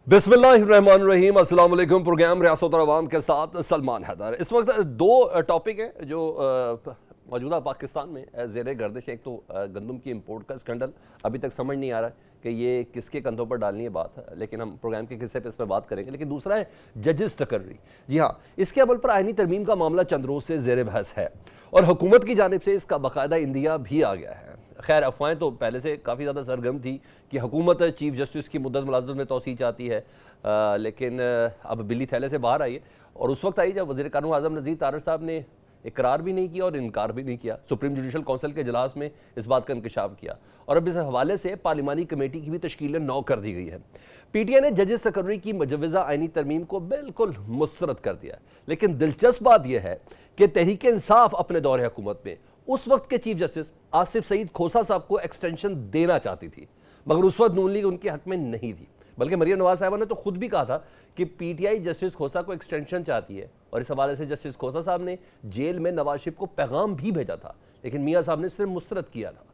बिस्मिल्लाहिर्रहमानिर्रहीम। अस्सलाम वालेकुम। प्रोग्राम रियासत और अवाम के साथ सलमान हैदर। इस वक्त दो टॉपिक हैं जो मौजूदा पाकिस्तान में ज़ेर गर्दिश। एक तो गंदम की इंपोर्ट का स्कैंडल, अभी तक समझ नहीं आ रहा कि ये किसके कंधों पर डालनी है बात, लेकिन हम प्रोग्राम के किस्से पे इस पर बात करेंगे। लेकिन दूसरा है जजेस तकर्री। जी हाँ, इसके अमल पर आईनी तरमीम का मामला चंद रोज़ से ज़ेर बहस है और हुकूमत की जानिब से इसका बाकायदा इंदिया भी आ गया है। खैर, अफवाहें तो पहले से काफ़ी ज़्यादा सरगर्म थी कि हुकूमत चीफ जस्टिस की मुद्दत मुलाज़मत में तोसी चाहती है, लेकिन अब बिल्ली थैले से बाहर आई है। और उस वक्त आई जब वज़ीर कानून आज़म नज़ीर तारड़ साहब ने इकरार भी नहीं किया और इनकार भी नहीं किया, सुप्रीम जुडिशल काउंसिल के इजलास में इस बात का इंकशाफ किया और अब इस हवाले से पार्लिमानी कमेटी की भी तश्कील नौ कर दी गई है। PTI ने जजेस तकर्री की मुजव्वज़ा आईनी तरमीम को बिल्कुल मुस्तरद कर दिया। लेकिन दिलचस्प बात यह है कि तहरीक इंसाफ अपने दौर हुकूमत में उस वक्त के चीफ जस्टिस आसिफ सईद खोसा साहब को एक्सटेंशन देना चाहती थी, मगर उस वक्त नून लीग उनके हक में नहीं थी। बल्कि मरियम नवाज साहबा ने तो खुद भी कहा था कि PTI जस्टिस खोसा को एक्सटेंशन चाहती है और इस हवाले से जस्टिस खोसा साहब ने जेल में नवाज शरीफ को पैगाम भी भेजा था, लेकिन मियाँ साहब ने सिर्फ मुस्तरद किया था।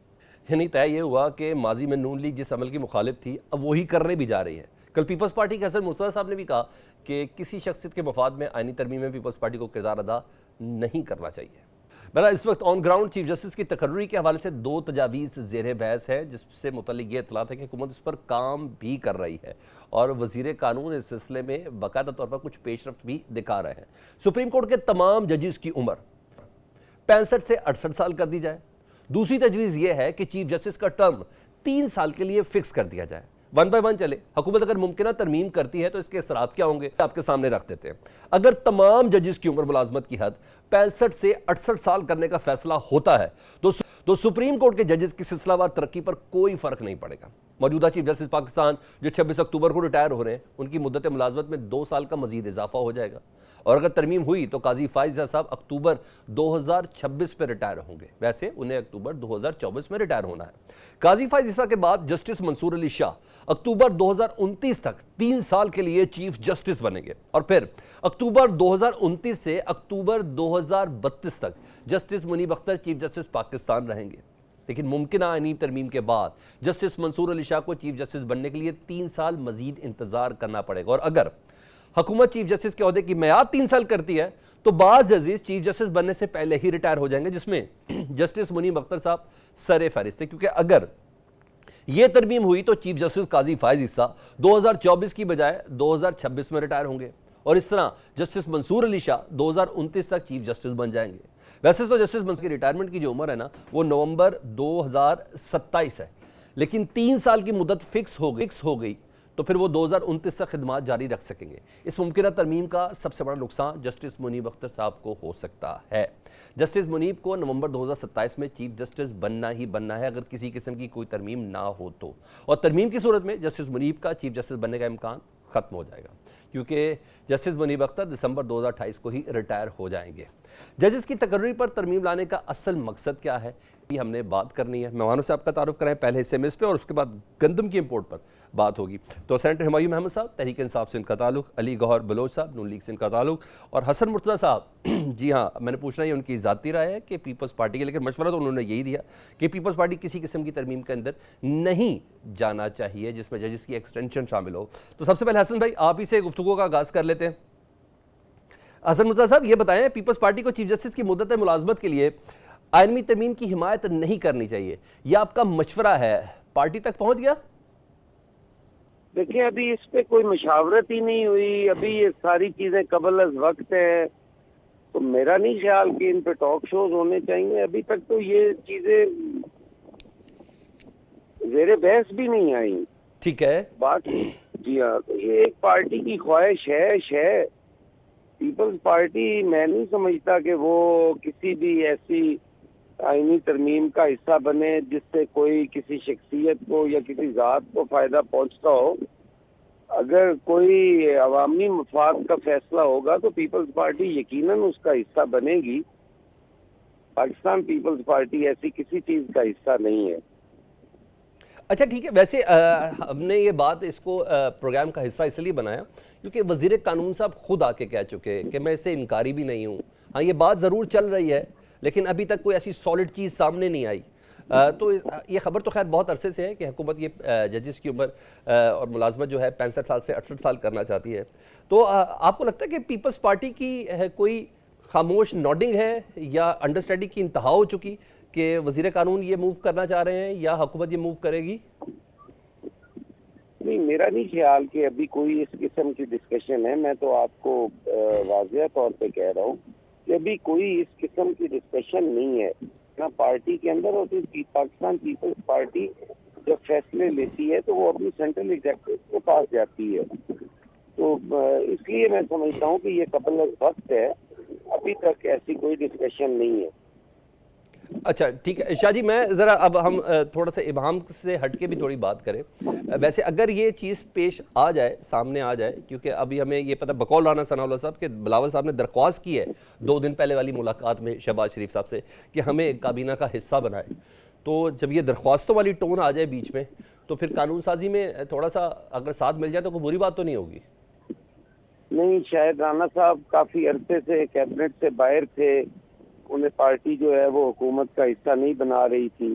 यानी तय ये हुआ कि माजी में नून लीग जिस अमल की मुखालिफ थी अब वही करने भी जा रही है। कल पीपल्स पार्टी के हसन मुस्तफा साहब ने भी कहा कि किसी शख्सियत के मफाद में आईनी तरमीम में पीपल्स पार्टी को किरदार अदा नहीं करना चाहिए। बहरहाल इस वक्त ऑन ग्राउंड चीफ जस्टिस की तकर्री के हवाले से दो तजावीज़ ज़ेर बहस है, जिससे मुतल्लिक़ ये इत्तलात है कि हुकूमत इस पर काम भी कर रही है और वज़ीर कानून इस सिलसिले में बाकायदा तौर पर कुछ पेशरफ्त भी दिखा रहे हैं। सुप्रीम कोर्ट के तमाम जजेस की उम्र 65 से 68 साल कर दी जाए। दूसरी तजवीज़ ये है कि चीफ जस्टिस का टर्म 3 साल के लिए फिक्स कर दिया जाए, 1 बाय 1 चले। हुकूमत अगर मुमकिन तरमीम करती है तो इसके असरात क्या होंगे आपके सामने रख देते हैं। अगर तमाम जजेस की उम्र मुलाजमत की हद 65 से 68 साल करने का फैसला होता है तो सुप्रीम कोर्ट के जजेस की सिलसिलावार तरक्की पर कोई फर्क नहीं पड़ेगा। मौजूदा चीफ जस्टिस पाकिस्तान जो 26 अक्टूबर को रिटायर हो रहे हैं, उनकी मुद्दत मुलाजमत में 2 साल का मजीद इजाफा हो जाएगा और अगर तरमीम हुई तो काजी फाइज साहब अक्टूबर 2026 में रिटायर होंगे। वैसे उन्हें अक्टूबर 2024 में रिटायर होना है। काजी फाइज के बाद जस्टिस मंसूर अली शाह अक्टूबर 2029 तक 3 साल के लिए चीफ जस्टिस बनेंगे और फिर अक्टूबर 2029 से अक्टूबर 2032 तक justice Munib Akhtar chief justice Pakistan रहेंगे। लेकिन मुमकिन आईनी तरमीम के बाद जस्टिस मंसूर अली शाह को चीफ जस्टिस बनने के लिए 3 साल मजीद इंतजार करना पड़ेगा और अगर हुकूमत चीफ जस्टिस के ओहदे की मियाद 3 साल करती है तो बाज़ जजेस चीफ जस्टिस बनने से पहले ही रिटायर हो जाएंगे, जिसमें जस्टिस मुनीब अख्तर साहब सरे फहरिस्त है। क्योंकि अगर यह तरमीम हुई तो चीफ जस्टिस काजी फाइज ईसा 2024 की बजाय 2026 में रिटायर होंगे और इस तरह जस्टिस मंसूर अली शाह 2029 तक चीफ जस्टिस बन जाएंगे। वैसे तो जस्टिस मंसूर की रिटायरमेंट की जो उम्र है ना, वो नवंबर 2027 है, लेकिन 3 साल की मुद्दत फिक्स हो गई तो फिर वो 2029 तक खिदमात जारी रख सकेंगे। इस मुमकिन तरमीम का सबसे बड़ा नुकसान जस्टिस मुनीब अख्तर साहब को हो सकता है। जस्टिस मुनीब को नवंबर 2027 में चीफ जस्टिस बनना ही बनना है अगर किसी किस्म की कोई तरमीम ना हो तो, और तरमीम की सूरत में जस्टिस मुनीब का चीफ जस्टिस बनने का इम्कान खत्म हो जाएगा क्योंकि जस्टिस मुनीब अख्तर दिसंबर 2028 को ही रिटायर हो जाएंगे। जजेस की तकर्री पर तरमीम लाने का असल मकसद क्या है, ये हमने बात करनी है। मेहमानों से आपका तारुफ कराएं पहले हिस्से में इस पर और उसके बाद गंदम की इंपोर्ट पर बात होगी। तो सेनेटर हुमायूं महमूद साहब तहरीक इंसाफ से इनका ताल्लुक, अली गौहर बलोच साहब नून लीग से इनका ताल्लुक और हसन मुर्तज़ा साहब जी हाँ, मैंने पूछना है उनकी ज़ाती राय है कि पीपल्स पार्टी के, लेकिन मशवरा तो उन्होंने यही दिया कि पीपल्स पार्टी किसी किस्म की तरमीम के अंदर नहीं जाना चाहिए जिसमें जजेस की एक्सटेंशन शामिल हो। तो सबसे पहले हसन भाई आप ही से गुफ्तगू का आगाज़ कर लेते हैं। हसन मुर्तज़ा साहब ये बताएं, पीपल्स पार्टी को चीफ जस्टिस की मुद्दत मुलाजमत के लिए आईनी तरमीम की हिमायत नहीं करनी चाहिए, यह आपका मशवरा है, पार्टी तक पहुंच गया? देखिए, अभी इस पे कोई मशावरत ही नहीं हुई, अभी ये सारी चीजें कबल अज वक्त है, तो मेरा नहीं ख्याल कि इन पे टॉक शोज होने चाहिए। अभी तक तो ये चीजें ज़ेरे बहस भी नहीं आई। ठीक है, बात जी हाँ, तो ये एक पार्टी की ख्वाहिश है। पीपल्स पार्टी मैं नहीं समझता कि वो किसी भी ऐसी आईनी तरमीम का हिस्सा बने जिससे कोई किसी शख्सियत को या किसी ज़ात को फायदा पहुंचता हो। अगर कोई अवामी मफाद का फैसला होगा तो पीपल्स पार्टी यकीनन उसका हिस्सा बनेगी। पाकिस्तान पीपल्स पार्टी ऐसी किसी चीज का हिस्सा नहीं है। अच्छा ठीक है, वैसे हमने ये बात इसको प्रोग्राम का हिस्सा इसलिए बनाया क्योंकि वज़ीर कानून साहब खुद आके कह चुके हैं कि मैं इससे इनकारी भी नहीं हूँ। हाँ, ये बात ज़रूर चल रही है लेकिन अभी तक कोई ऐसी सॉलिड चीज़ सामने नहीं आई। تو یہ خبر تو خیر بہت عرصے سے ہے کہ حکومت یہ ججز کی عمر اور ملازمت جو ہے 65 سال سے 68 سال کرنا چاہتی ہے. تو آپ کو لگتا ہے کہ پیپلز پارٹی کی کوئی خاموش نوڈنگ ہے یا انڈرسٹینڈنگ کی انتہا ہو چکی کہ وزیر قانون یہ موو کرنا چاہ رہے ہیں یا حکومت یہ موو کرے گی؟ نہیں، میرا نہیں خیال کہ ابھی کوئی اس قسم کی ڈسکشن ہے. میں تو آپ کو واضح طور پہ کہہ رہا ہوں کہ ابھی کوئی اس قسم کی ڈسکشن نہیں ہے نہ پارٹی کے اندر. اور پاکستان پیپلز پارٹی جب فیصلے لیتی ہے تو وہ اپنی سینٹرل ایگزیکٹو کے پاس جاتی ہے. تو اس لیے میں سمجھتا ہوں کہ یہ قبل از وقت ہے، ابھی تک ایسی کوئی ڈسکشن نہیں ہے. اچھا ٹھیک ہے شاہ جی، میں ذرا اب ہم تھوڑا سا ابہام سے ہٹ کے بھی تھوڑی بات کریں. ویسے اگر یہ چیز پیش آ جائے، سامنے آ جائے، کیونکہ ابھی ہمیں یہ پتہ بقول رانا ثناء اللہ صاحب کہ بلاول صاحب نے درخواست کی ہے 2 دن پہلے والی ملاقات میں شہباز شریف صاحب سے کہ ہمیں کابینہ کا حصہ بنائے. تو جب یہ درخواستوں والی ٹون آ جائے بیچ میں تو پھر قانون سازی میں تھوڑا سا اگر ساتھ مل جائے تو کوئی بری بات تو نہیں ہوگی؟ نہیں، شاید رانا صاحب کافی عرصے سے کیبنٹ سے باہر تھے. انہیں پارٹی جو ہے وہ حکومت کا حصہ نہیں بنا رہی تھی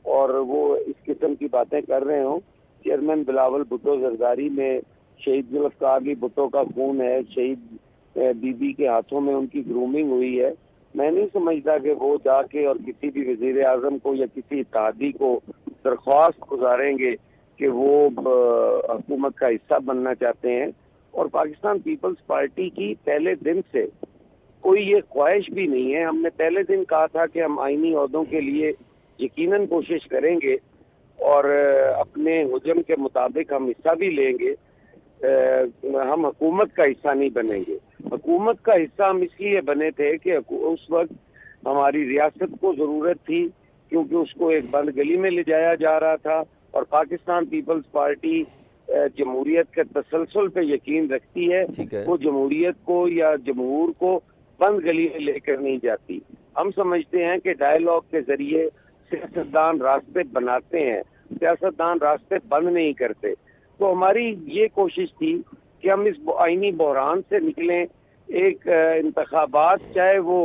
اور وہ اس قسم کی باتیں کر رہے ہوں. چیئرمین بلاول بھٹو زرداری میں شہید ذوالفقار علی بھٹو کا خون ہے، شہید بی بی کے ہاتھوں میں ان کی گرومنگ ہوئی ہے. میں نہیں سمجھتا کہ وہ جا کے اور کسی بھی وزیر اعظم کو یا کسی اتحادی کو درخواست گزاریں گے کہ وہ حکومت کا حصہ بننا چاہتے ہیں. اور پاکستان پیپلز پارٹی کی پہلے دن سے کوئی یہ خواہش بھی نہیں ہے. ہم نے پہلے دن کہا تھا کہ ہم آئینی عہدوں کے لیے یقیناً کوشش کریں گے اور اپنے حجم کے مطابق ہم حصہ بھی لیں گے. ہم حکومت کا حصہ نہیں بنیں گے. حکومت کا حصہ ہم اس لیے بنے تھے کہ اس وقت ہماری ریاست کو ضرورت تھی، کیونکہ اس کو ایک بند گلی میں لے جایا جا رہا تھا. اور پاکستان پیپلز پارٹی جمہوریت کے تسلسل پہ یقین رکھتی ہے. وہ جمہوریت کو یا جمہور کو بند گلی میں لے کر نہیں جاتی. ہم سمجھتے ہیں کہ ڈائیلاگ کے ذریعے سیاستدان راستے بناتے ہیں، سیاستدان راستے بند نہیں کرتے. تو ہماری یہ کوشش تھی کہ ہم اس آئینی بحران سے نکلیں. ایک انتخابات چاہے وہ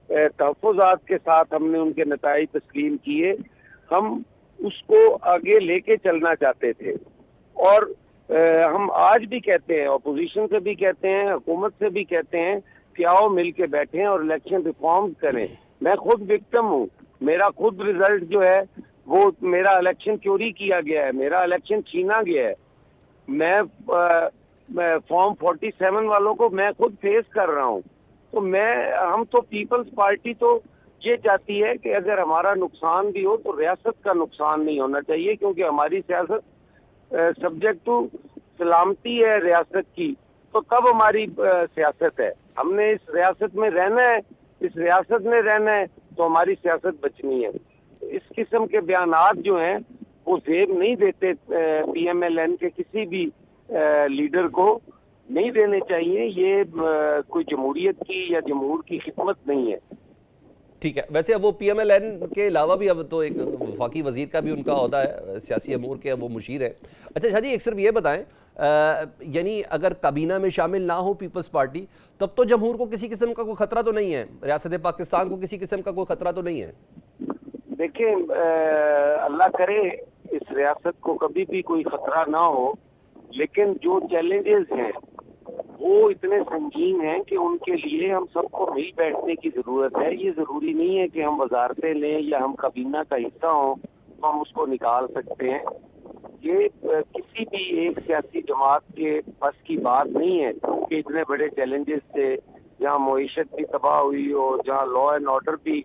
تحفظات کے ساتھ ہم نے ان کے نتائج تسلیم کیے، ہم اس کو آگے لے کے چلنا چاہتے تھے. اور ہم آج بھی کہتے ہیں، اپوزیشن سے بھی کہتے ہیں، حکومت سے بھی کہتے ہیں کہ آؤ مل کے بیٹھیں اور الیکشن ریفارم کریں. میں خود وکٹم ہوں. میرا خود ریزلٹ جو ہے وہ میرا الیکشن چوری کیا گیا ہے، میرا الیکشن چھینا گیا ہے. میں فارم 47 والوں کو میں خود فیس کر رہا ہوں. تو ہم تو پیپلز پارٹی تو یہ چاہتی ہے کہ اگر ہمارا نقصان بھی ہو تو ریاست کا نقصان نہیں ہونا چاہیے، کیونکہ ہماری سیاست سبجیکٹ ٹو سلامتی ہے ریاست کی. تو تب ہماری سیاست ہے. ہم نے اس ریاست میں رہنا ہے، اس ریاست میں رہنا ہے تو ہماری سیاست بچنی ہے. اس قسم کے بیانات جو ہیں وہ زیب نہیں دیتے پی ایم ایل این کے کسی بھی لیڈر کو نہیں دینے چاہیے. یہ کوئی جمہوریت کی یا جمہور کی خدمت نہیں ہے. ٹھیک ہے. ویسے اب وہ پی ایم ایل این کے علاوہ بھی اب تو ایک وفاقی وزیر کا بھی ان کا عہدہ ہے، سیاسی امور کے وہ مشیر ہیں. اچھا شاہ جی، ایک صرف یہ بتائیں، یعنی اگر کابینہ میں شامل نہ ہو پیپلز پارٹی تب تو جمہور کو کسی قسم کا کوئی خطرہ تو نہیں ہے، ریاست پاکستان کو کسی قسم کا کوئی خطرہ تو نہیں ہے؟ دیکھیں، اللہ کرے اس ریاست کو کبھی بھی کوئی خطرہ نہ ہو، لیکن جو چیلنجز ہیں وہ اتنے سنگین ہیں کہ ان کے لیے ہم سب کو مل بیٹھنے کی ضرورت ہے. یہ ضروری نہیں ہے کہ ہم وزارتیں لیں یا ہم کابینہ کا حصہ ہوں تو ہم اس کو نکال سکتے ہیں. یہ کسی بھی ایک سیاسی جماعت کے بس کی بات نہیں ہے کہ اتنے بڑے چیلنجز سے، جہاں معیشت بھی تباہ ہوئی ہو، جہاں لا اینڈ آرڈر بھی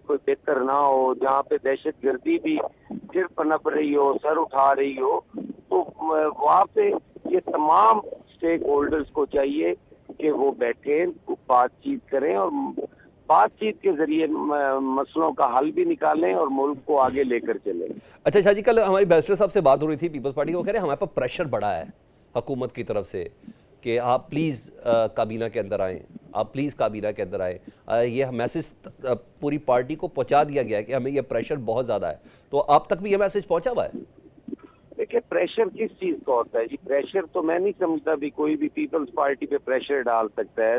کوئی بہتر نہ ہو، جہاں پہ دہشت گردی بھی پھر پنپ رہی ہو، سر اٹھا رہی ہو، تو وہاں پہ یہ تمام اسٹیک ہولڈرز کو چاہیے کہ وہ بیٹھیں، بات چیت کریں اور بات چیت کے ذریعے مسئلوں کا حل بھی نکالیں اور ملک کو آگے لے کر چلیں. اچھا شاہ جی، کل ہماری بیرسٹر صاحب سے بات ہو رہی تھی پیپلز پارٹی کو، کہہ رہے ہیں ہمارے پاس پریشر بڑا ہے حکومت کی طرف سے کہ آپ پلیز کابینہ کے اندر آئیں، آپ پلیز کابینہ کے اندر آئیں. یہ میسج پوری پارٹی کو پہنچا دیا گیا ہے کہ ہمیں یہ پریشر بہت زیادہ ہے. تو آپ تک بھی یہ میسج پہنچا ہوا ہے؟ دیکھیں، پریشر کس چیز کا ہوتا ہے جی؟ پریشر تو میں نہیں سمجھتا بھی کوئی بھی پیپلز پارٹی پہ پریشر ڈال سکتا ہے.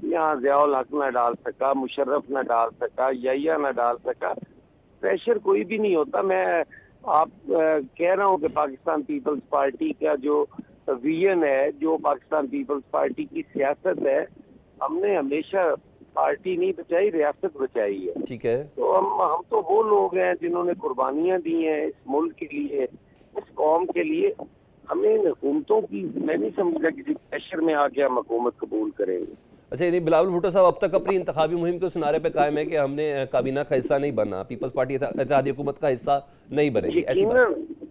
یہاں ضیاء الحق نہ ڈال سکا، مشرف نہ ڈال سکا، یحییٰ نہ ڈال سکا. پریشر کوئی بھی نہیں ہوتا. میں آپ کہہ رہا ہوں کہ پاکستان پیپلز پارٹی کا جو ویژن ہے, جو پاکستان پیپلز پارٹی کی سیاست ہے, ہم نے ہمیشہ پارٹی نہیں بچائی, ریاست بچائی ہے. ٹھیک ہے. تو ہم تو وہ لوگ ہیں جنہوں نے قربانیاں دی ہیں اس ملک کے لیے, اس قوم کے لیے. ہمیں حکومتوں کی, میں نہیں سمجھتا کسی پریشر میں آ کے ہم حکومت قبول کریں گے. اچھا, یعنی بلاول بھٹو صاحب اب تک اپنی انتخابی مہم کے سنارے پہ قائم ہے کہ ہم نے کابینہ کا حصہ نہیں بننا, پیپلز پارٹی اتحادی حکومت کا حصہ نہیں بنے گی, ایسی بات؟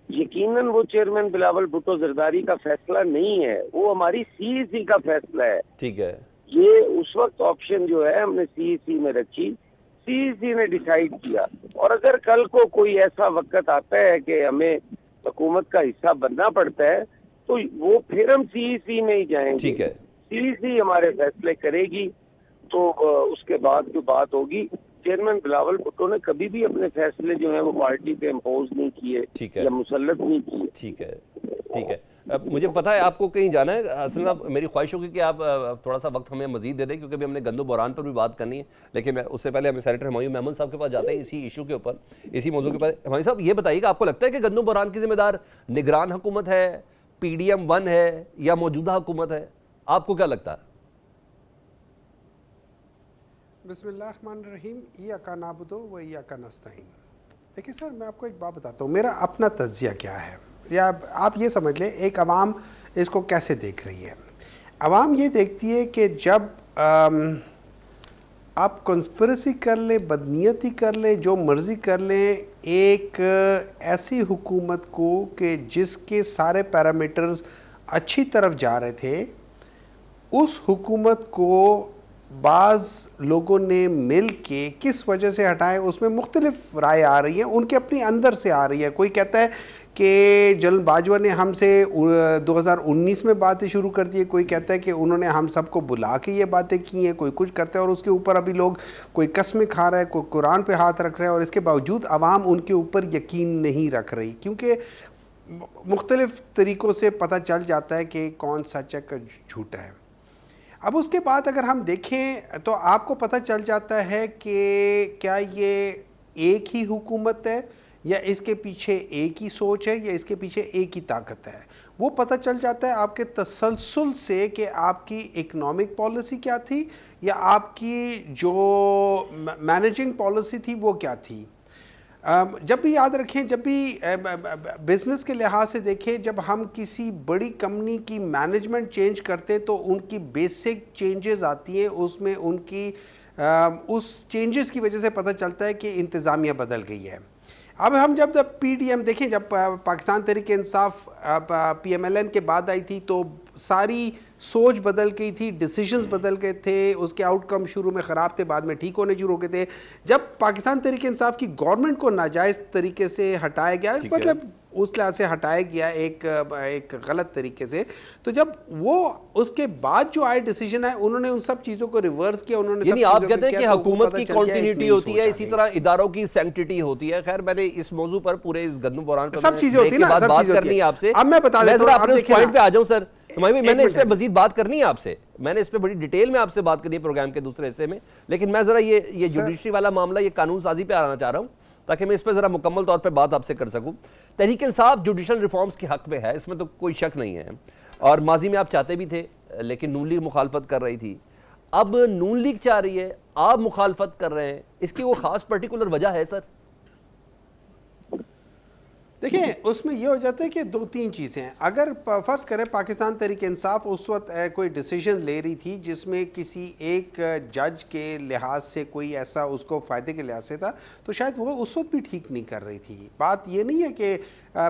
یقیناً وہ چیئرمین بلاول بھٹو زرداری کا فیصلہ نہیں ہے, وہ ہماری سی سی کا فیصلہ ہے. ٹھیک ہے. یہ اس وقت آپشن جو ہے ہم نے سی سی میں رکھی, سی نے ڈیسائیڈ کیا. اور اگر کل کو کوئی ایسا وقت آتا ہے کہ ہمیں حکومت کا حصہ بننا پڑتا ہے تو وہ پھر ہم سی میں ہی جائیں گے. ٹھیک ہے. سی ہمارے فیصلے کرے گی. تو اس کے بعد جو بات ہوگی, چیئرمین بلاول بھٹو نے کبھی بھی اپنے فیصلے جو ہیں وہ پارٹی پہ امپوز نہیں کیے یا مسلط نہیں کیے. ٹھیک ہے. ٹھیک ہے. مجھے پتا ہے آپ کو کہیں جانا ہے, حسن صاحب میری خواہش ہوگی کہ آپ تھوڑا سا وقت ہمیں مزید دے دیں, کیونکہ ابھی ہم نے گندم بحران پر بھی بات کرنی ہے. لیکن اس سے پہلے ہمیں سینیٹر ہمایوں محمود صاحب کے پاس جاتے ہیں اسی ایشو کے اوپر, اسی موضوع کے اوپر. ہمایوں صاحب یہ بتائیے کہ آپ کو لگتا ہے کہ گندم بحران کی ذمہ دار نگران حکومت ہے, PDM-1 ہے, یا موجودہ حکومت ہے؟ آپ کو کیا لگتا ہے؟ بسم اللہ الرحمن الرحیم. ایاک نعبد و ایاک نستعین. دیکھیں سر, میں آپ کو ایک بات بتاتا ہوں, میرا اپنا تجزیہ کیا ہے, یا آپ یہ سمجھ لیں ایک عوام اس کو کیسے دیکھ رہی ہے. عوام یہ دیکھتی ہے کہ جب آپ کنسپریسی کر لیں, بدنیتی کر لیں, جو مرضی کر لیں, ایک ایسی حکومت کو کہ جس کے سارے پیرامیٹرز اچھی طرف جا رہے تھے, اس حکومت کو بعض لوگوں نے مل کے کس وجہ سے ہٹائے, اس میں مختلف رائے آ رہی ہیں, ان کے اپنی اندر سے آ رہی ہے. کوئی کہتا ہے کہ جنرل باجوہ نے ہم سے 2019 میں باتیں شروع کر دی ہے, کوئی کہتا ہے کہ انہوں نے ہم سب کو بلا کے یہ باتیں کی ہیں, کوئی کچھ کرتا ہے, اور اس کے اوپر ابھی لوگ کوئی قسمیں کھا رہا ہے, کوئی قرآن پہ ہاتھ رکھ رہا ہے, اور اس کے باوجود عوام ان کے اوپر یقین نہیں رکھ رہی, کیونکہ مختلف طریقوں سے پتہ چل جاتا ہے کہ کون سچ ہے جھوٹا ہے. اب اس کے بعد اگر ہم دیکھیں تو آپ کو پتہ چل جاتا ہے کہ کیا یہ ایک ہی حکومت ہے, یا اس کے پیچھے ایک ہی سوچ ہے, یا اس کے پیچھے ایک ہی طاقت ہے. وہ پتہ چل جاتا ہے آپ کے تسلسل سے کہ آپ کی اکنامک پالیسی کیا تھی, یا آپ کی جو مینیجنگ پالیسی تھی وہ کیا تھی. جب بھی یاد رکھیں, جب بھی بزنس کے لحاظ سے دیکھیں, جب ہم کسی بڑی کمپنی کی مینجمنٹ چینج کرتے تو ان کی بیسک چینجز آتی ہیں, اس میں ان کی اس چینجز کی وجہ سے پتہ چلتا ہے کہ انتظامیہ بدل گئی ہے. اب ہم جب PDM دیکھیں, جب پاکستان تحریک انصاف PMLN کے بعد آئی تھی تو ساری سوچ بدل گئی تھی, ڈیسیجنز بدل گئے تھے, اس کے آؤٹ کم شروع میں خراب تھے, بعد میں ٹھیک ہونے شروع ہو گئے تھے. جب پاکستان تحریک انصاف کی گورنمنٹ کو ناجائز طریقے سے ہٹایا گیا, مطلب اس لحاظ سے ہٹایا گیا ایک غلط طریقے سے, تو جب وہ اس کے بعد جو آئے ڈیسیجن ہے انہوں نے ان سب چیزوں کو ریورس کیا. انہوں نے یعنی آپ کہتے ہیں کہ حکومت کی کنٹینیوٹی ہوتی ہے, اسی طرح اداروں کی سینکٹیٹی ہوتی ہے. خیر, میں نے اس موضوع پر پورے اس گندم بحران پر سب چیزیں ہوتی ہیں نا, بات کرنی ہے آپ سے. اب میں بتا دیتا ہوں, آپ نے اس پوائنٹ پہ آ جاؤں سر, میں نے اس پہ مزید بات کرنی ہے آپ سے, میں نے اس پہ بڑی ڈیٹیل میں آپ سے بات کرنی ہے پروگرام کے دوسرے حصے میں. لیکن میں ذرا یہ جوڈیشری والا معاملہ, یہ قانون سازی پہ آنا چاہ رہا ہوں تاکہ میں اس پہ ذرا مکمل طور پہ بات آپ سے کر سکوں. تحریک انصاف جوڈیشل ریفارمز کے حق میں ہے, اس میں تو کوئی شک نہیں ہے, اور ماضی میں آپ چاہتے بھی تھے, لیکن نون لیگ مخالفت کر رہی تھی. اب نون لیگ چاہ رہی ہے, آپ مخالفت کر رہے ہیں, اس کی وہ خاص پرٹیکولر وجہ ہے سر؟ دیکھیں, اس میں یہ ہو جاتا ہے کہ دو تین چیزیں ہیں. اگر فرض کریں پاکستان تحریک انصاف اس وقت کوئی ڈیسیجن لے رہی تھی جس میں کسی ایک جج کے لحاظ سے کوئی ایسا اس کو فائدے کے لحاظ سے تھا, تو شاید وہ اس وقت بھی ٹھیک نہیں کر رہی تھی. بات یہ نہیں ہے کہ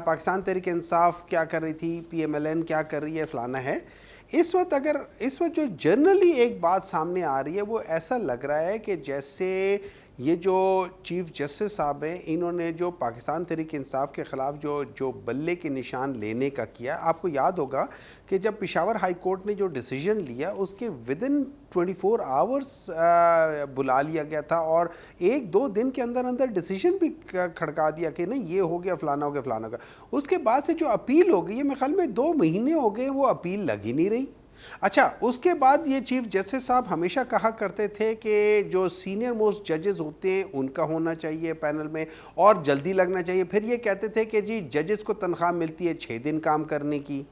پاکستان تحریک انصاف کیا کر رہی تھی, PMLN کیا کر رہی ہے, فلانا ہے. اس وقت جو جنرلی ایک بات سامنے آ رہی ہے وہ ایسا لگ رہا ہے کہ جیسے یہ جو چیف جسٹس صاحب ہیں, انہوں نے جو پاکستان تحریک انصاف کے خلاف جو بلے کے نشان لینے کا کیا, آپ کو یاد ہوگا کہ جب پشاور ہائی کورٹ نے جو ڈیسیجن لیا اس کے ودن 24 آورز بلا لیا گیا تھا, اور 1-2 دن کے اندر ڈیسیجن بھی کھڑکا دیا کہ نہیں یہ ہو گیا, فلانا ہو گیا, فلانا ہو گیا. اس کے بعد سے جو اپیل ہو گئی ہے, میرے خیال میں 2 مہینے ہو گئے, وہ اپیل لگ ہی نہیں رہی. अच्छा, उसके बाद ये चीफ जस्टिस साहब हमेशा कहा करते थे कि जो सीनियर मोस्ट जजेस होते हैं उनका होना चाहिए पैनल में और जल्दी लगना चाहिए। फिर ये कहते थे कि जी जजेस को तनख्वाह मिलती है 6 दिन काम करने की।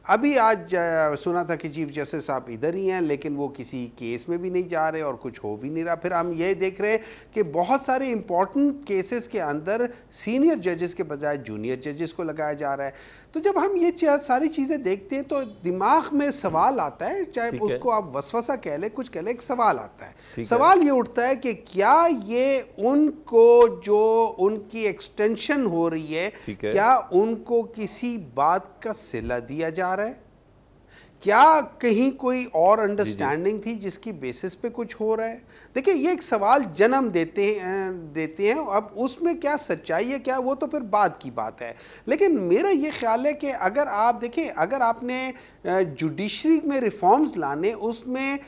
अभी आज सुना था कि चीफ जस्टिस साहब इधर ही हैं, लेकिन वो किसी केस में भी नहीं जा रहे और कुछ हो भी नहीं रहा। फिर हम ये देख रहे हैं कि बहुत सारे इंपॉर्टेंट केसेस के अंदर सीनियर जजेस के बजाय जूनियर जजेस को लगाया जा रहा है। तो जब हम ये सारी चीज़ें देखते हैं तो दिमाग में सवाल आता है, चाहे उसको आप वसवसा कह लें, कुछ कह लें, एक सवाल आता है। सवाल ये उठता है कि क्या ये उनको जो उनकी एक्सटेंशन हो रही है, क्या उनको किसी बात का सिला दिया जा रहा है? क्या कहीं कोई और अंडरस्टैंडिंग थी जिसकी बेसिस पे कुछ हो रहा है? देखिए, ये एक सवाल जन्म देते हैं। अब उसमें क्या सच्चाई है, क्या, वो तो फिर बाद की बात है। लेकिन मेरा ये ख्याल है कि अगर आप देखें, अगर आपने जुडिशरी में रिफॉर्म्स लाने, उसमें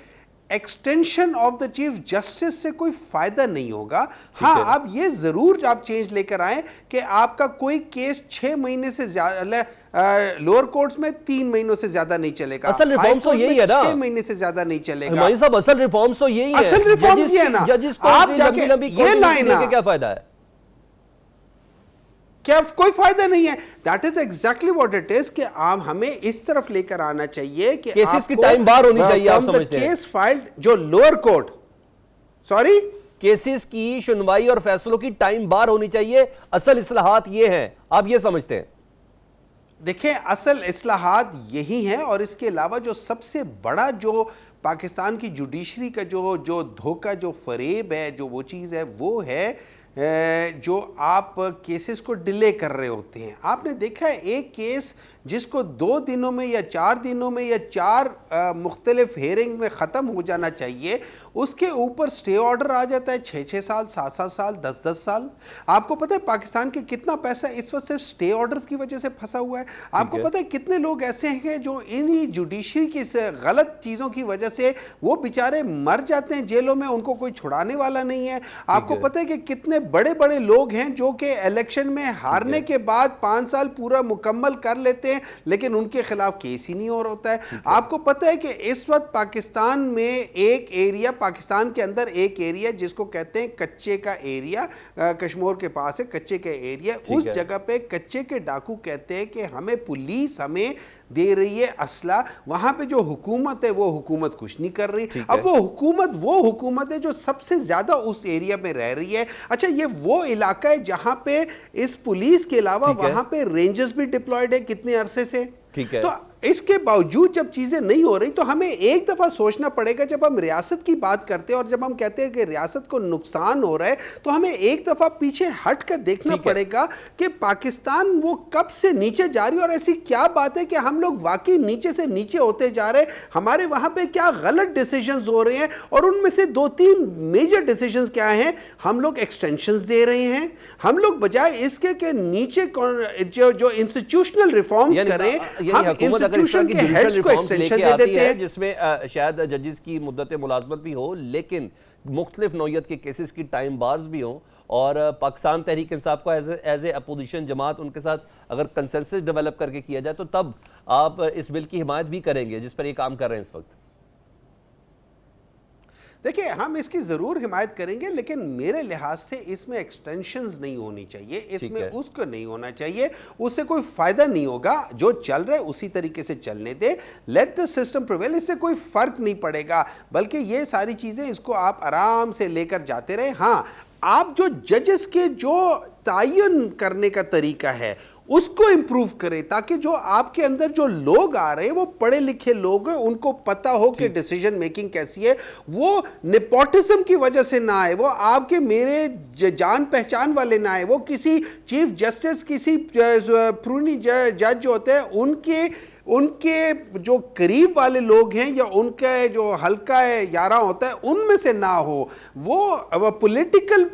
extension of the chief justice से कोई फायदा नहीं होगा। हाँ, आप ये जरूर आप चेंज लेकर आए कि आपका कोई केस 6 महीने से ज्यादा, लोअर कोर्ट्स में 3 महीनों से ज्यादा नहीं चलेगा। असल रिफॉर्म्स तो यही है ना, 6 महीने से ज्यादा नहीं चलेगा। हमारी साहब असल रिफॉर्म्स तो यही है। असल रिफॉर्म्स ये है ना, आप जाके ये लाइन ना, क्या फायदा है? क्या कोई फायदा नहीं है। That is exactly what it is कि आप हमें इस तरफ लेकर आना चाहिए कि केसेस की टाइम बार होनी चाहिए। आप समझते हैं केस फाइल्ड जो लोअर कोर्ट, सॉरी, केसेस की सुनवाई और फैसलों की टाइम बार होनी चाहिए। असल इस्लाहात ये हैं, आप ये समझते हैं? देखें, असल इस्लाहात यही हैं, और इसके अलावा जो सबसे बड़ा जो पाकिस्तान की जुडिशरी का जो धोखा, जो फरेब है, जो वो चीज़ है, वो है जो आप केसेस को डिले कर रहे होते हैं। आपने देखा है एक केस जिसको 2 दिनों में या 4 दिनों में या 4 मुख्तलिफ हेयरिंग में ख़त्म हो जाना चाहिए, उसके ऊपर स्टे ऑर्डर आ जाता है 6-6 साल, 7-7 साल, 10-10 साल। आपको पता है पाकिस्तान के कितना पैसा इस वक्त सिर्फ स्टे ऑर्डर की वजह से फंसा हुआ है? आपको पता है कितने लोग ऐसे हैं जो इन्हीं जुडिशरी की गलत चीज़ों की वजह से वो बेचारे मर जाते हैं जेलों में, उनको कोई छुड़ाने वाला नहीं है। आपको पता है कि कितने बड़े बड़े लोग हैं जो कि इलेक्शन में हारने के बाद 5 साल पूरा मुकम्मल कर लेते हैं, लेकिन उनके खिलाफ केस ही नहीं हो रहा होता है। आपको पता है कि इस वक्त पाकिस्तान में एक एरिया, पाकिस्तान के अंदर एक एरिया जिसको कहते हैं कच्चे का एरिया, कश्मीर के पास है कच्चे का एरिया, उस जगह पे कच्चे के डाकू कहते हैं कि हमें पुलिस हमें दे रही है असला, वहां पे जो हुकूमत है वो हुकूमत कुछ नहीं कर रही। अब वो हुकूमत है जो सबसे ज्यादा उस एरिया में रह रही है। अच्छा, ये वो इलाका है जहां पे इस पुलिस के अलावा वहां पे रेंजर्स भी डिप्लॉयड है कितने अरसे से। तो इसके बावजूद जब चीजें नहीं हो रही तो हमें एक दफा सोचना पड़ेगा, जब हम रियासत की बात करते हैं और जब हम कहते हैं कि रियासत को नुकसान हो रहा है, तो हमें एक दफा पीछे हट कर देखना पड़ेगा कि पाकिस्तान वो कब से नीचे जा रही है और ऐसी क्या बात है कि हम लोग वाकई नीचे से नीचे होते जा रहे हैं। हमारे वहां पे क्या गलत डिसीजंस हो रहे हैं, और उनमें से 2-3 मेजर डिसीजंस क्या हैं? हम लोग एक्सटेंशंस दे रहे हैं, हम लोग बजाय इसके के नीचे जो इंस्टीट्यूशनल रिफॉर्म्स करें, हम इंस्टीट्यूशन के हेड्स को एक्सटेंशन दे देते हैं, जिसमें शायद जजेस की मुद्दत मुलाजमत भी हो, लेकिन मुख्तलिफ नौयत के केसेस की टाइम बार्स भी हों, और पाकिस्तान तहरीक इंसाफ को एज ए अपोजिशन जमात उनके साथ अगर कंसेंसस डेवलप करके किया जाए तो तब आप इस बिल की हिमायत भी करेंगे जिस पर ये काम कर रहे हैं इस वक्त? देखिए, हम इसकी ज़रूर हिमायत करेंगे, लेकिन मेरे लिहाज से इसमें एक्सटेंशंस नहीं होनी चाहिए, इसमें उसको नहीं होना चाहिए, उससे कोई फ़ायदा नहीं होगा। जो चल रहा है उसी तरीके से चलने दे, लेट द सिस्टम प्रिवेल, इससे कोई फ़र्क नहीं पड़ेगा। बल्कि ये सारी चीज़ें इसको आप आराम से लेकर जाते रहे। हाँ, आप जो जजेस के जो तायन करने का तरीका है उसको इम्प्रूव करें, ताकि जो आपके अंदर जो लोग आ रहे हैं वो पढ़े लिखे लोग हैं, उनको पता हो कि डिसीजन मेकिंग कैसी है, वो नेपोटिज्म की वजह से ना आए, वो आपके मेरे जान पहचान वाले ना आए, वो किसी चीफ जस्टिस, किसी प्रूनी जज जो होते हैं उनके जो करीब वाले लोग हैं या उनका जो हल्का यारा होता है उनमें से ना हो, वो पॉलिटिकल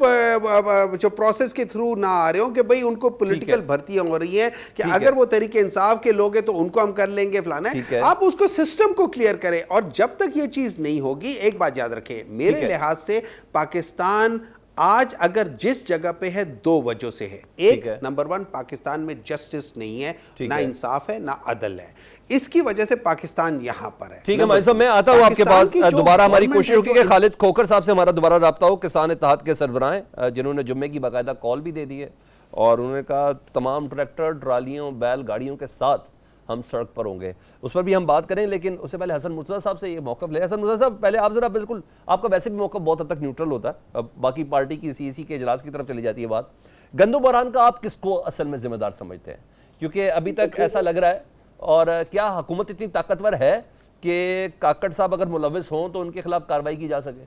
जो प्रोसेस के थ्रू ना आ रहे हो कि भाई उनको पॉलिटिकल भर्तियां हो रही हैं कि अगर वो तरीके इंसाफ के लोग हैं तो उनको हम कर लेंगे फलाना है। आप उसको सिस्टम को क्लियर करें, और जब तक ये चीज नहीं होगी, एक बात याद रखें, मेरे लिहाज से पाकिस्तान आज अगर जिस जगह पे है दो वजह से है, एक है। नंबर 1 पाकिस्तान में जस्टिस नहीं है, ठीक ना है। इंसाफ है, ना अदल है, इसकी वजह से पाकिस्तान यहाँ पर है। ठीक है नंबर माजिद साहब, 2, मैं आता हूँ आपके पाकिस्तान पास। की जो दोबारा हमारी गवर्नमेंट कोशिश है, होगी जो कि खालिद खोखर साहब से हमारा दोबारा रब्ता हो, किसान इत्तेहाद के सरबराह हैं, जिन्होंने जुम्मे की बाकायदा कॉल भी दे दी है और उन्होंने कहा तमाम ट्रैक्टर, ट्रालियों, बैल गाड़ियों के साथ हम सड़क पर होंगे। उस पर भी हम बात करें, लेकिन उससे पहले हसन मुर्तज़ा साहब से ये मौक़िफ़ ले। हसन मुर्तज़ा साहब, पहले आप ज़रा, बिल्कुल आपका वैसे भी मौक़िफ़ बहुत हद तक न्यूट्रल होता है, अब बाकी पार्टी की सीएसी के इजलास की तरफ चली जाती है बात। गंदम बहरान का आप किसको असल में जिम्मेदार समझते हैं? क्योंकि अभी तक ऐसा लग रहा है, और क्या हुकूमत इतनी ताकतवर है कि काकड़ साहब अगर मुलविस हों तो उनके खिलाफ कार्रवाई की जा सके?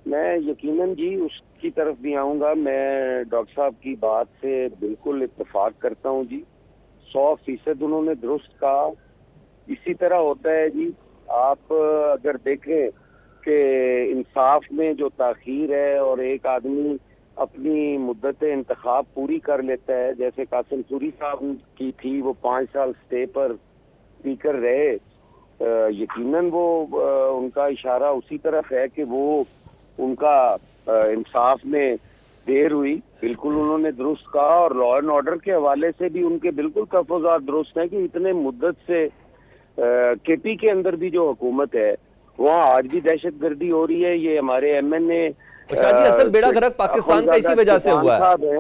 मैं यकीनन जी उसकी तरफ भी आऊंगा। मैं डॉक्टर साहब की बात से बिल्कुल इत्तेफाक करता हूं जी, 100% उन्होंने दुरुस्त कहा। इसी तरह होता है जी, आप अगर देखें कि इंसाफ में जो ताखीर है और एक आदमी अपनी मुद्दत इंतखाब पूरी कर लेता है, जैसे कासिम सूरी साहब की थी, वो 5 साल स्टे पर स्पीकर रहे, यकीनन वो उनका इशारा उसी तरफ है कि वो उनका इंसाफ में देर हुई। बिल्कुल उन्होंने दुरुस्त कहा, और लॉ एंड ऑर्डर के हवाले से भी उनके बिल्कुल तफज़ात दुरुस्त हैं कि इतने मुद्दत से केपी के अंदर भी जो हुकूमत है वहाँ आज भी दहशत गर्दी हो रही है। ये हमारे MNA असल बेड़ा गर्क पाकिस्तान का इसी वजह से हुआ है।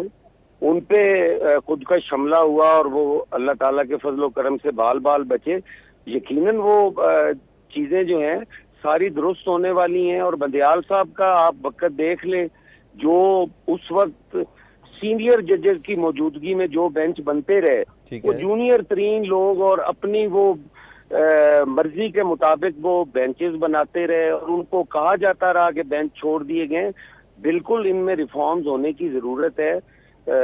उन पे खुदकश हमला हुआ और वो अल्लाह ताला के फजलो करम से बाल बाल बचे। यकीनन वो चीजें जो हैं सारी दुरुस्त होने वाली हैं। और बंदियाल साहब का आप वक्त देख लें, जो उस वक्त सीनियर जजेस की मौजूदगी में जो बेंच बनते रहे, वो जूनियर तरीन लोग और अपनी वो मर्जी के मुताबिक वो बेंचेस बनाते रहे और उनको कहा जाता रहा कि बेंच छोड़ दिए गए। बिल्कुल इनमें रिफॉर्म्स होने की जरूरत है।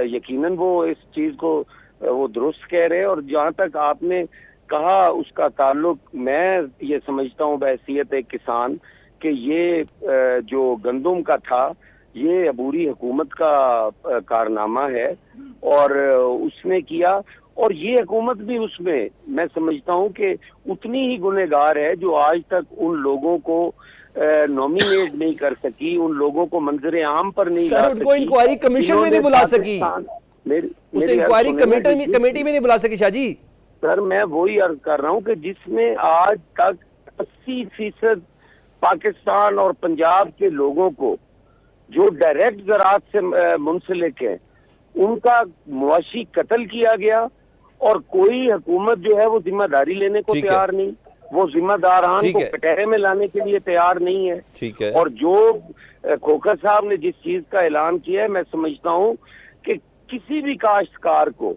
यकीनन वो इस चीज को वो दुरुस्त कह रहे हैं। और जहाँ तक आपने कहा उसका ताल्लुक, मैं ये समझता हूँ बहैसियत एक किसान कि ये जो गंदम का था ये अबूरी हुकूमत का कारनामा है और उसने किया। और ये हुकूमत भी उसमें मैं समझता हूँ कि उतनी ही गुनहगार है जो आज तक उन लोगों को नॉमिनेट नहीं कर सकी, उन लोगों को मंजर आम पर नहीं ला सकी। उनको इंक्वायरी कमीशन में नहीं बुला सकी, उसे इंक्वायरी कमेटी में नहीं बुला सकी। शाह जी सर, मैं वही अर्ज कर रहा हूँ कि जिसमें आज तक 80% पाकिस्तान और पंजाब के लोगों को जो डायरेक्ट ज़राअत से मुंसलिक है उनका मुआशी कत्ल किया गया और कोई हुकूमत जो है वो जिम्मेदारी लेने को तैयार नहीं, वो जिम्मेदारान को कटहरे में लाने के लिए तैयार नहीं है। ठीक है। और जो खोखर साहब ने जिस चीज का ऐलान किया है, मैं समझता हूँ कि किसी भी काश्तकार को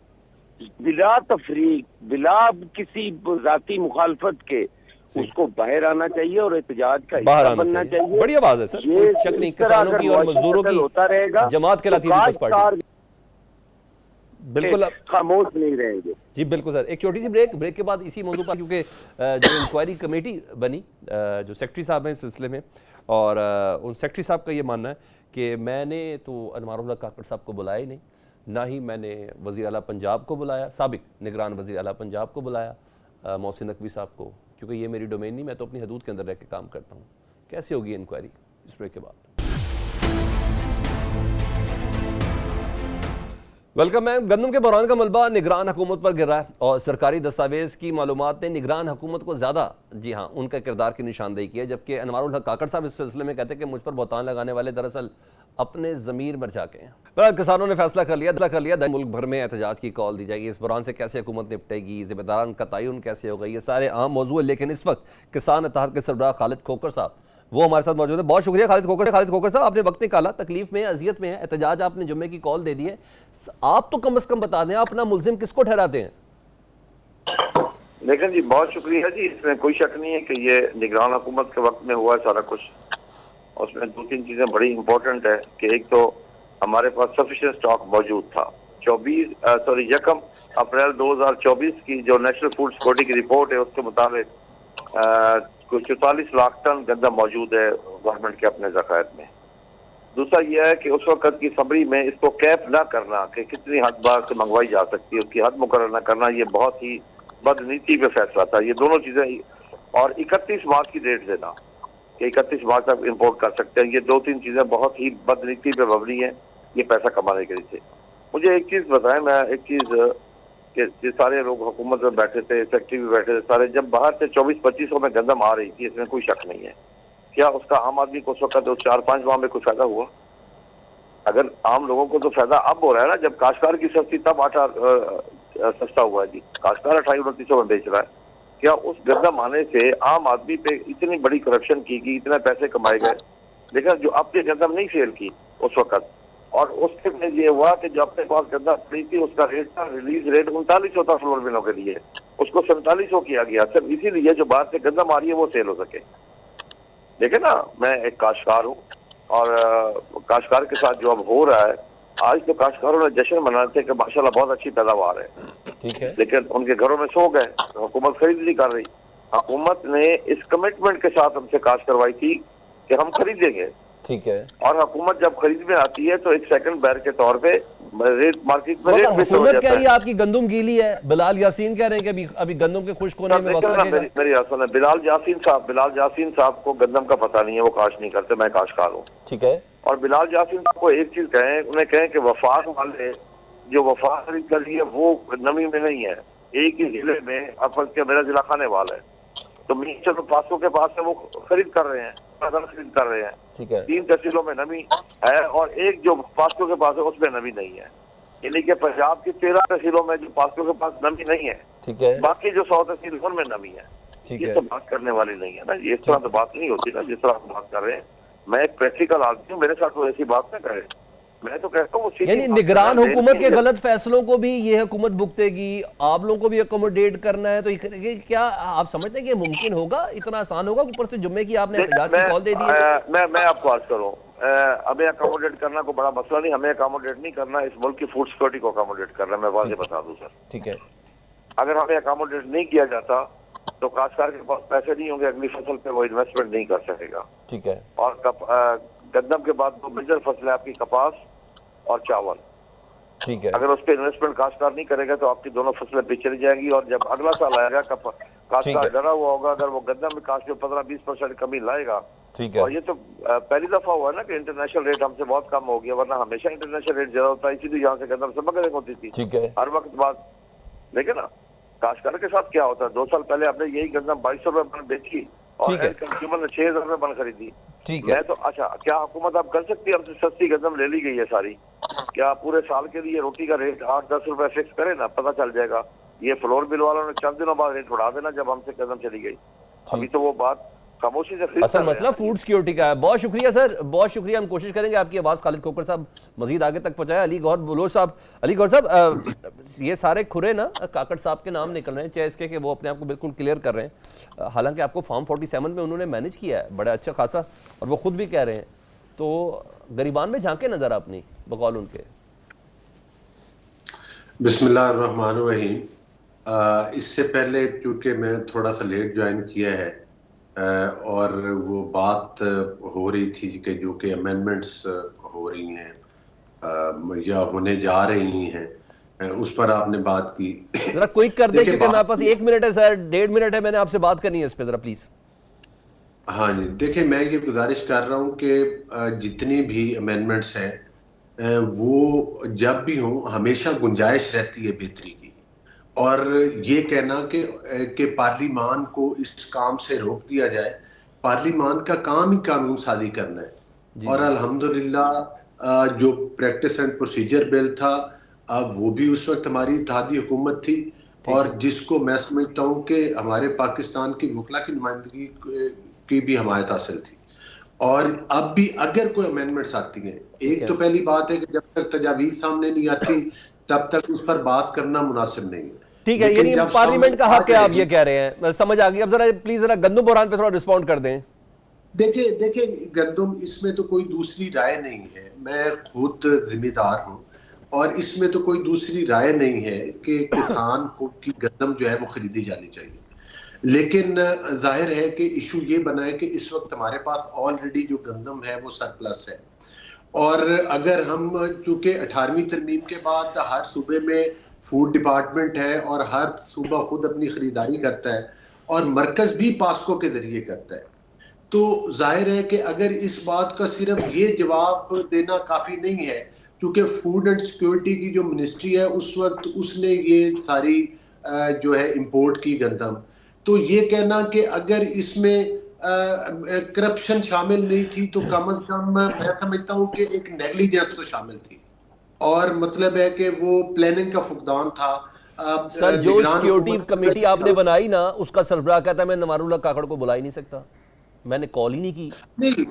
बिला तफरीक, बिला किसी जाती मुखालफत के उसको बाहर आना चाहिए और एहतजाज का हिस्सा बनना चाहिए। बढ़िया बात है सर, कोई शक नहीं, किसानों की और मजदूरों की होता रहेगा, जमात कहलाती है पीपल्स पार्टी। बिल्कुल खामोश नहीं रहेंगे जी। बिल्कुल सर, एक छोटी सी ब्रेक के बाद इसी मौजू पर, क्योंकि जो इंक्वायरी कमेटी बनी, जो सेक्रेटरी साहब हैं इस सिलसिले में, और उन सेक्रेटरी साहब का ये मानना है कि मैंने तो अनवारुल हक काकड़ साहब को बुलाया ही नहीं, ना ही मैंने वज़ीर आला पंजाब को बुलाया, साबिक निगरान वज़ीर आला पंजाब को बुलाया, मोहसिन नकवी साहब को, क्योंकि ये मेरी डोमेन नहीं, मैं तो अपनी हदूद के अंदर रह के काम करता हूँ। कैसे होगी इंक्वायरी? इस ब्रेक के बाद वेलकम। मैम, गंदम के बहरान का मलबा निगरान हुकूमत पर गिर रहा है और सरकारी दस्तावेज़ की मालूमात ने निगरान हुकूमत को ज़्यादा, जी हाँ, उनका किरदार की निशानदेही की है। जबकि अनवारुल हक काकड़ साहब इस सिलसिले में कहते हैं कि मुझ पर बहतान लगाने वाले दरअसल अपने ज़मीर मर जाके हैं। किसानों ने फैसला कर लिया मुल्क भर में एहतजाज की कॉल दी जाएगी। इस बहरान से कैसे हुकूमत निपटेगी, जिम्मेदारान का तयन कैसे होगा, ये सारे आम मौजू है। लेकिन इस वक्त किसान इत्तेहाद के सरबराह खालिद खोखर साहब वो हमारे साथ मौजूद है। बहुत शुक्रिया खालिद खोखर साहब, आपने वक्त निकाला, तकलीफ में, अजियत में है, एहतजाज आपने जुम्मे की कॉल दे दी है। आप तो कम से कम बता दें, आप अपना मुल्जिम किसको ठहराते हैं? लेकिन जी बहुत शुक्रिया जी, इसमें कोई शक नहीं है कि ये निगरान हुकूमत के वक्त में हुआ है सारा कुछ। उसमें 2-3 चीजें बड़ी इंपॉर्टेंट है कि एक तो हमारे पास सफिशिएंट स्टॉक मौजूद था। 1 अप्रैल 2024 की जो नेशनल फूड सिक्योरिटी की रिपोर्ट है उसके मुताबिक कुछ 44 लाख टन गंदम मौजूद है गवर्नमेंट के अपने ज़खायत में। दूसरा यह है कि उस वक्त की समरी में इसको कैप ना करना कि कितनी हद बार से मंगवाई जा सकती है, उसकी हद मुकर्रर न करना, ये बहुत ही बदनीति पे फैसला था। ये दोनों चीज़ें, और 31 मार्च की डेट देना کہ 31 मार्च तक इंपोर्ट कर सकते हैं। ये 2-3 चीजें बहुत ही बदनीति पे मबनी है ये पैसा कमाने के लिए। मुझे एक चीज बताएं, मैं एक चीज कि सारे लोग हुकूमत में बैठे थे, फैक्ट्री में बैठे थे सारे, जब बाहर से 24-25 में गंदम आ रही थी, इसमें कोई शक नहीं है, क्या उसका आम आदमी को उस वक्त 4-5 माह में कोई फायदा हुआ? अगर आम लोगों को तो फायदा अब हो रहा है ना, जब काश्तकार की सस्ती तब आटा सस्ता हुआ है जी, काश्तकार 28-29 में बेच रहा है। क्या उस गंदम आने से आम आदमी पे इतनी बड़ी करप्शन की गई, इतने पैसे कमाए गए? लेकिन जो अपने गंदम नहीं सेल की उस वक्त, और उसके में ये हुआ कि जो अपने पास गंदम पड़ी थी उसका रेट था, रिलीज रेट 3900 था फ्लोर मिलों के लिए, उसको 4700 किया गया, सिर्फ इसीलिए जो बाहर से गंदम आ रही है वो सेल हो सके। देखे ना, मैं एक काश्तकार हूँ और काश्तकार के साथ जो अब हो रहा है, आज तो काश्तकारों ने जश्न मनाते हैं कि माशाल्लाह बहुत अच्छी पैदावार है, ठीक है, लेकिन उनके घरों में सो गए, हुकूमत खरीद नहीं कर रही। हुकूमत ने इस कमिटमेंट के साथ हमसे काश्त करवाई थी कि हम खरीदेंगे, ठीक है, और हुकूमत जब खरीद में आती है तो एक सेकंड बैर के तौर पे रेट मार्केट में रेट फिक्स हो हुकूमत जाता कह रही है है। आपकी गंदम गीली है, बिलाल यासीन कह रहे हैं कि अभी गंदम के खुश्क होने में वक्त लगेगा। मेरी बात सुने, बिलाल यासीन साहब को गंदम का पता नहीं है, वो काश्त नहीं करते, मैं काश्तकार हूँ। ठीक है, और बिलाल यासीन साहब को एक चीज कहें, उन्हें कहें कि वफाक वाले जो वफाक खरीद कर रही है वो नमी में नहीं है, एक ही जिले में अफज के मेरा जिला खाने वाला है, तो मिनिस्टर तो पासों के पास है, वो खरीद कर रहे हैं, खरीद कर रहे हैं, ठीक है, 3 तहसीलों में नमी है और एक जो पासों के पास है उसमें नमी नहीं है, यानी कि पंजाब की 13 तहसीलों में जो पासों के पास नमी नहीं है, ठीक है, बाकी जो 100 तहसील उनमें नमी है। ठीक ये है, तो बात करने वाली नहीं है ना, ये इस तरह तो बात नहीं होती ना जिस तरह हम बात कर रहे हैं। मैं एक प्रैक्टिकल आदमी हूँ, मेरे साथ तो ऐसी बात ना करे, मैं तो कहता हूँ यानी निगरान हुकूमत के गलत फैसलों को भी ये हुकूमत भुगतेगी, आप लोगों को भी अकोमोडेट करना है, तो ये क्या आप समझते हैं कि ये मुमकिन होगा, इतना आसान होगा? ऊपर से जुम्मे की आपने एहतजाज की कॉल दे दी है। मैं आपको आज करूँ, हमें अकोमोडेट करना को बड़ा मसला नहीं, हमें अकोमोडेट नहीं करना, इस मुल्क की फूड सिक्योरिटी को अकोमोडेट करना, मैं वाज़ेह बता दूं सर। ठीक है, अगर हमें अकोमोडेट नहीं किया जाता तो काश्तकार के पास पैसे नहीं होंगे, अगली फसल पे वो इन्वेस्टमेंट नहीं कर सकेगा। ठीक है, और गंदम के बाद 2 मेजर फसलें आपकी कपास और चावल, ठीक है, अगर उस पर इन्वेस्टमेंट काश्तकार नहीं करेगा तो आपकी दोनों फसलें पिछड़ जाएंगी, और जब अगला साल आएगा काश्तकार डरा हुआ होगा, अगर वो गंदम में काश्त में 15-20% कमी लाएगा। ठीक है, और ये तो पहली दफा हुआ है ना कि इंटरनेशनल रेट हमसे बहुत कम हो गया, वरना हमेशा इंटरनेशनल रेट ज्यादा होता है, इसीलिए यहाँ से गंदम समग्र होती थी ठीक है, हर वक्त बाद। देखे ना काश्तकार के साथ क्या होता है, 2 साल पहले आपने यही गंदम 2200 रुपए बन बेची और कंज्यूमर ने 6000 रुपए बन खरीदी। ठीक है, मैं तो अच्छा, क्या हुकूमत आप कर सकती है, हमसे सस्ती गंदम ले ली गई है सारी, क्या पूरे साल के लिए रोटी का रेट 8-10 रुपए फिक्स करे ना, पता चल जाएगा। ये फ्लोर बिल वालों ने 4 दिनों बाद रेट उड़ा देना जब हमसे गंदम चली गई, अभी तो वो बात खामोशी से खरीद असल मतलब फूड सिक्योरिटी का है। बहुत शुक्रिया सर, बहुत शुक्रिया। हम कोशिश करेंगे आपकी आवाज़ खालिद खोखर साहब मजीद आगे तक पहुंचाए। अली गौहर बलोच साहब, अली गौहर साहब, ये सारे खुरे ना काकड़ साहब के नाम निकल रहे हैं, चाहे इसके कि वो अपने आप को बिल्कुल क्लियर कर रहे हैं, हालांकि आपको फॉर्म 47 में उन्होंने मैनेज किया है बड़ा अच्छा खासा, और वो खुद भी कह रहे हैं, तो गरीबान में झांके नजर अपनी बकौल उनके। बिस्मिल्लाहिर्रहमानिर्रहीम। इससे पहले क्योंकि मैं थोड़ा सा लेट ज्वाइन किया है और वो बात हो रही थी कि जो कि अमेंडमेंट्स हो रही हैं या होने जा रही हैं, उस पर आपने बात की। जरा क्विक कर दे क्योंकि मेरे पास 1 मिनट है सर, 1.5 मिनट है, मैंने आपसे बात करनी है इस पे, जरा प्लीज। हाँ जी, देखिए मैं ये गुजारिश कर रहा हूँ कि जितनी भी अमेंडमेंट्स हैं वो जब भी हों हमेशा गुंजाइश रहती है बेहतरी की, और ये कहना कि पार्लिमान को इस काम से रोक दिया जाए, पार्लिमान का काम ही कानून साजी करना है। और अल्हम्दुलिल्लाह जो प्रैक्टिस एंड प्रोसीजर बिल था वो भी उस वक्त हमारी इत्तेहादी हुकूमत थी, और जिसको मैं समझता हूँ कि हमारे पाकिस्तान की वकला की नुमाइंदगी की भी हमायत हासिल थी। और अब भी अगर कोई अमेंडमेंट्स आती हैं, एक तो पहली बात है कि जब तक तजावीज सामने नहीं आती तब तक उस पर बात करना मुनासिब नहीं है। ठीक है, यानी पार्लियामेंट का हक है, आप ये कह रहे हैं, मैं समझ आ गई। अब जरा प्लीज जरा गंदम बुरहान पे थोड़ा रिस्पॉन्ड कर दें। देखिए गंदम, इसमें तो कोई दूसरी राय नहीं है, मैं खुद जिम्मेदार हूँ, और इसमें तो कोई दूसरी राय नहीं है कि किसान को की गंदम जो है वो खरीदी जानी चाहिए। लेकिन जाहिर है कि इशू ये बना है कि इस वक्त हमारे पास ऑलरेडी जो गंदम है वो सरप्लस है, और अगर हम चूंकि 18वीं तरमीम के बाद हर सूबे में फूड डिपार्टमेंट है और हर सूबा खुद अपनी खरीदारी करता है और मरकज भी पास्को के जरिए करता है, تو ظاہر ہے کہ اگر اس بات کا صرف یہ جواب دینا کافی نہیں ہے، چونکہ فوڈ اینڈ سیکورٹی کی جو منسٹری ہے اس وقت اس نے یہ ساری جو ہے امپورٹ کی گندم، تو یہ کہنا کہ اگر اس میں کرپشن شامل نہیں تھی تو کم از کم میں سمجھتا ہوں کہ ایک نیگلیجنس تو شامل تھی، اور مطلب ہے کہ وہ پلاننگ کا فقدان تھا۔ سر جو سیکیورٹی کمیٹی آپ نے بنائی نا، اس کا سربراہ کہتا ہے میں نوار اللہ کاکڑ کو بلا ہی نہیں سکتا، میں نے کال ہی نہیں کی۔ نہیں،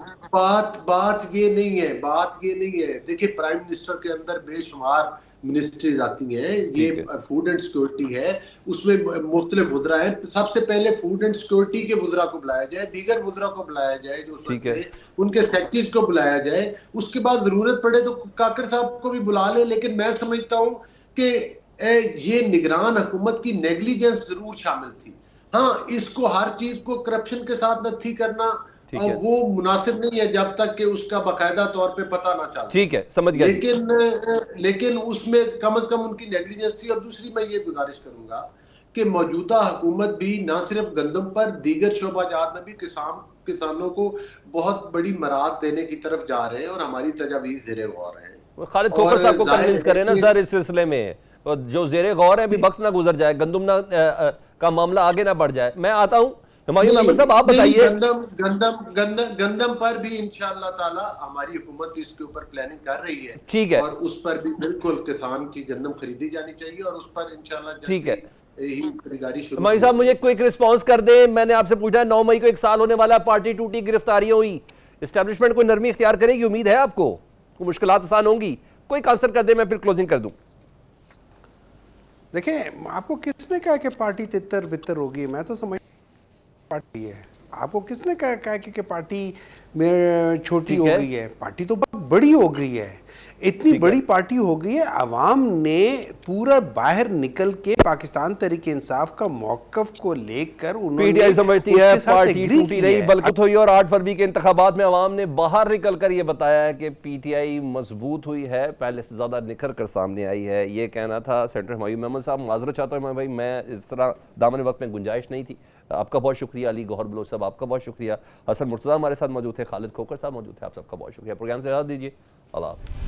بات یہ نہیں ہے، بات یہ نہیں ہے۔ دیکھیں پرائم منسٹر کے اندر بے شمار منسٹریز آتی ہیں، یہ فوڈ اینڈ سیکورٹی ہے، اس میں مختلف وزراء ہیں۔ سب سے پہلے فوڈ اینڈ سیکورٹی کے وزراء کو بلایا جائے، دیگر وزراء کو بلایا جائے جو اس وقت تھے، ان کے سیکرٹریز کو بلایا جائے، اس کے بعد ضرورت پڑے تو کاکڑ صاحب کو بھی بلا لیں۔ لیکن میں سمجھتا ہوں کہ یہ نگران حکومت کی نیگلیجنس ضرور شامل تھی۔ ہاں، اس کو ہر چیز کو کرپشن کے ساتھ نتھی کرنا وہ مناسب نہیں ہے جب تک کہ اس کا باقاعدہ طور پہ پتہ نہ چلے۔ ٹھیک ہے، سمجھ گیا۔ لیکن اس میں کم از کم ان کی نیگلیجنس تھی۔ اور دوسری میں یہ گزارش کروں گا کہ موجودہ حکومت بھی نہ صرف گندم پر، دیگر شعبہ جات میں بھی کسانوں کو بہت بڑی مراحت دینے کی طرف جا رہے ہیں، اور ہماری تجاویز زیر غور ہیں۔ خالد کھوکھر صاحب کو کنونس کریں نا سر اس سلسلے میں، جو زیر غور ہے، ابھی وقت نہ گزر جائے، گندم کا معاملہ آگے نہ بڑھ جائے۔ میں آتا ہوں ہمایوں ممبر صاحب، آپ بتائیے۔ گندم پر بھی انشاءاللہ تعالی ہماری حکومت اس کے اوپر پلاننگ کر رہی ہے، ٹھیک ہے، اور اس پر بھی بالکل کسان کی گندم خریدی جانی چاہیے، اور اس پر انشاءاللہ ٹھیک ہے ہی خریداری شروع۔ ہمایوں صاحب مجھے کوئک رسپانس کر دیں، میں نے آپ سے پوچھا ہے 9 مئی کو 1 سال ہونے والا، پارٹی ٹوٹی، گرفتاریاں ہوئی، اسٹیبلشمنٹ کوئی نرمی اختیار کرے گی؟ امید ہے آپ کو کوئی مشکلات آسان ہوں گی؟ کوئی آنسر کر دیں، میں پھر کلوزنگ کر دوں۔ دیکھیں آپ کو کس نے کہا کہ پارٹی تتر بتر ہوگی؟ میں تو سمجھ پارٹی ہے، آپ کو کس نے کہا کہ پارٹی میں چھوٹی ہو گئی ہے؟ پارٹی تو بہت بڑی ہو گئی ہے، اتنی بڑی پارٹی ہو گئی ہے، عوام نے پورا باہر نکل کے پاکستان تحریک انصاف کا موقف کو لے کر انہوں نے پی ٹی آئی سمجھتی ہے پارٹی ٹوٹی نہیں بلکہ ہوئی، اور 8 فروری کے انتخابات میں عوام نے باہر نکل کر یہ بتایا ہے کہ پی ٹی آئی مضبوط ہوئی ہے، پہلے سے زیادہ نکھر کر سامنے آئی ہے۔ یہ کہنا تھا سینیٹر ہمایوں محمد صاحب۔ معذرت چاہتا ہوں بھائی، میں اس طرح دامن وقت میں گنجائش نہیں تھی۔ آپ کا بہت شکریہ، علی گوہر بلوچ صاحب آپ کا بہت شکریہ، حسن مرتضیٰ ہمارے ساتھ موجود تھے، خالد کھوکھر صاحب موجود تھے، آپ سب کا بہت شکریہ۔ پروگرام سے اجازت دیجیے، اللہ حافظ۔